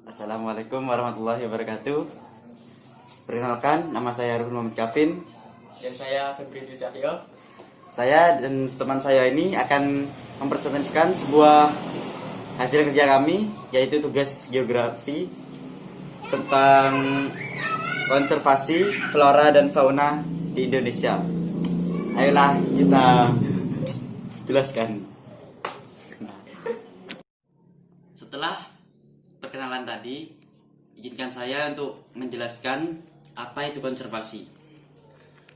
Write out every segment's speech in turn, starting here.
Assalamualaikum warahmatullahi wabarakatuh. Perkenalkan, nama saya Arifin Muhammad Kavin. Dan saya Febri Cahyo. Saya dan teman saya ini akan mempresentasikan sebuah hasil kerja kami, yaitu tugas geografi tentang konservasi flora dan fauna di Indonesia. Ayolah kita jelaskan. Setelah perkenalan tadi, izinkan saya untuk menjelaskan apa itu konservasi.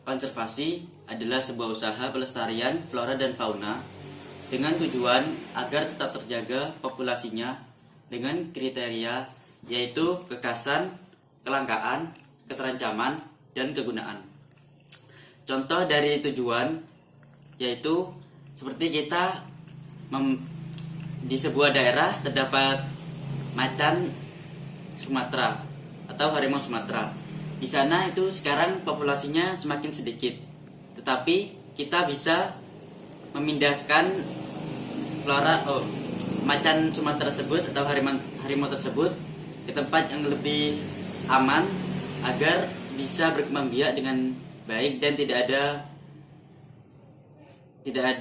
Konservasi adalah sebuah usaha pelestarian flora dan fauna dengan tujuan agar tetap terjaga populasinya dengan kriteria yaitu kekasan, kelangkaan, keterancaman, dan kegunaan. Contoh dari tujuan yaitu seperti kita di sebuah daerah terdapat macan Sumatera atau harimau Sumatera. Di sana itu sekarang populasinya semakin sedikit. Tetapi kita bisa memindahkan macan Sumatera tersebut atau harimau tersebut ke tempat yang lebih aman agar bisa berkembang biak dengan baik dan tidak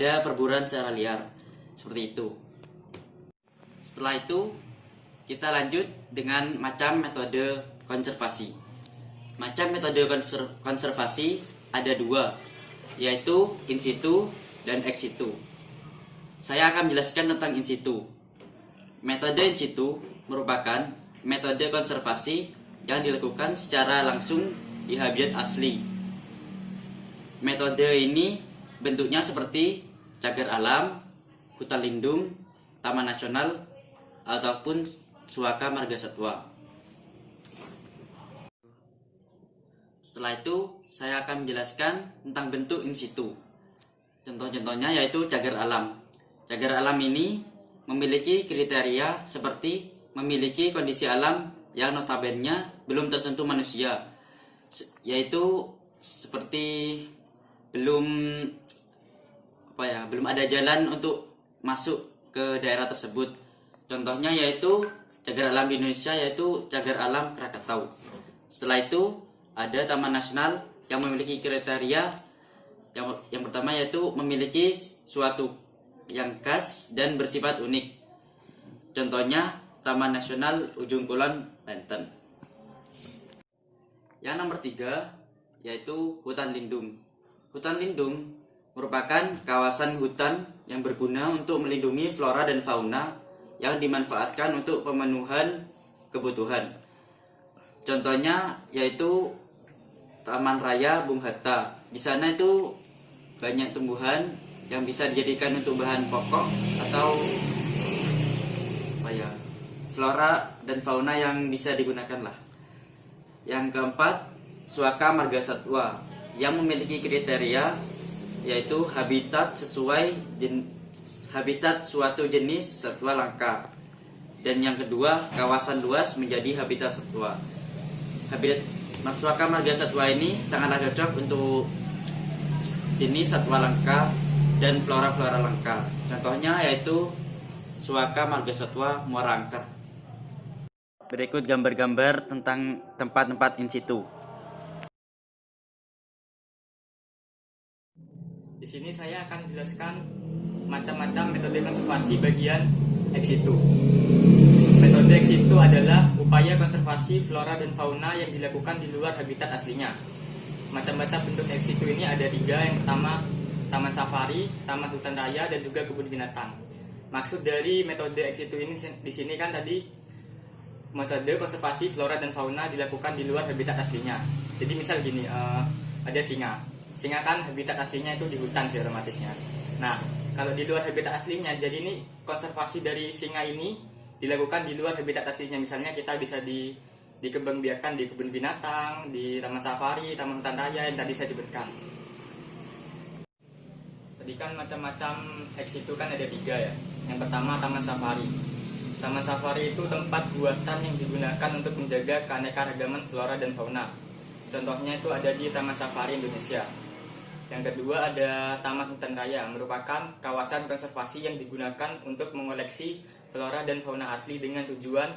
ada perburuan secara liar. Seperti itu. Setelah itu kita lanjut dengan macam metode konservasi. Macam metode konservasi ada dua, yaitu in situ dan ex situ. Saya akan menjelaskan tentang in situ. Metode in situ merupakan metode konservasi yang dilakukan secara langsung di habitat asli. Metode ini bentuknya seperti cagar alam, hutan lindung, taman nasional, ataupun suaka marga satwa. Setelah itu, saya akan menjelaskan tentang bentuk in situ. Contoh-contohnya yaitu cagar alam. Cagar alam ini memiliki kriteria seperti memiliki kondisi alam yang notabene belum tersentuh manusia, yaitu seperti belum ada jalan untuk masuk ke daerah tersebut. Contohnya yaitu cagar alam di Indonesia yaitu cagar alam Krakatau. Setelah itu ada taman nasional yang memiliki kriteria yang pertama yaitu memiliki suatu yang khas dan bersifat unik. Contohnya Taman Nasional Ujung Kulon, Banten. Yang nomor 3 yaitu hutan lindung. Hutan lindung merupakan kawasan hutan yang berguna untuk melindungi flora dan fauna yang dimanfaatkan untuk pemenuhan kebutuhan. Contohnya yaitu Taman Raya Bung Hatta. Di sana itu banyak tumbuhan yang bisa dijadikan untuk bahan pokok atau flora dan fauna yang bisa digunakan lah. Yang keempat, suaka marga satwa yang memiliki kriteria yaitu habitat suatu jenis satwa langka. Dan yang kedua, kawasan luas menjadi habitat satwa. Habitat suaka marga satwa ini sangatlah cocok untuk jenis satwa langka dan flora-flora langka. Contohnya yaitu suaka marga satwa Muara Angker. Berikut gambar-gambar tentang tempat-tempat in situ. Di sini saya akan jelaskan macam-macam metode konservasi bagian ex situ. Metode ex situ adalah upaya konservasi flora dan fauna yang dilakukan di luar habitat aslinya. Macam-macam bentuk ex situ ini ada 3. Yang pertama, taman safari, taman hutan raya, dan juga kebun binatang. Maksud dari metode ex situ ini di sini kan tadi metode konservasi flora dan fauna dilakukan di luar habitat aslinya. Jadi misal gini, ada singa. Singa kan habitat aslinya itu di hutan sih otomatisnya. Nah, kalau di luar habitat aslinya, jadi ini konservasi dari singa ini dilakukan di luar habitat aslinya. Misalnya kita bisa dikembangbiakan di kebun binatang, di taman safari, taman hutan raya yang tadi saya sebutkan. Tadi kan macam-macam ex itu kan ada 3 ya. Yang pertama taman safari. Taman safari itu tempat buatan yang digunakan untuk menjaga keanekaragaman flora dan fauna. Contohnya itu ada di Taman Safari Indonesia. Yang kedua ada Taman Hutan Raya, merupakan kawasan konservasi yang digunakan untuk mengoleksi flora dan fauna asli dengan tujuan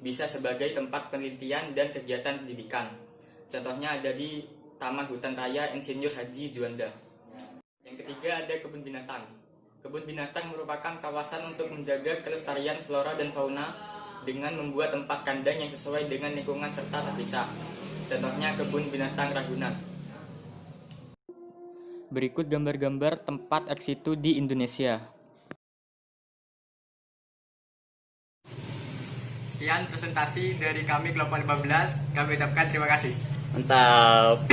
bisa sebagai tempat penelitian dan kegiatan pendidikan. Contohnya ada di Taman Hutan Raya Insinyur Haji Juanda. Yang ketiga ada kebun binatang. Kebun binatang merupakan kawasan untuk menjaga kelestarian flora dan fauna dengan membuat tempat kandang yang sesuai dengan lingkungan serta terpisah. Contohnya kebun binatang Ragunan. Berikut gambar-gambar tempat ex situ di Indonesia. Sekian presentasi dari kami kelompok 15. Kami ucapkan terima kasih. Mantap.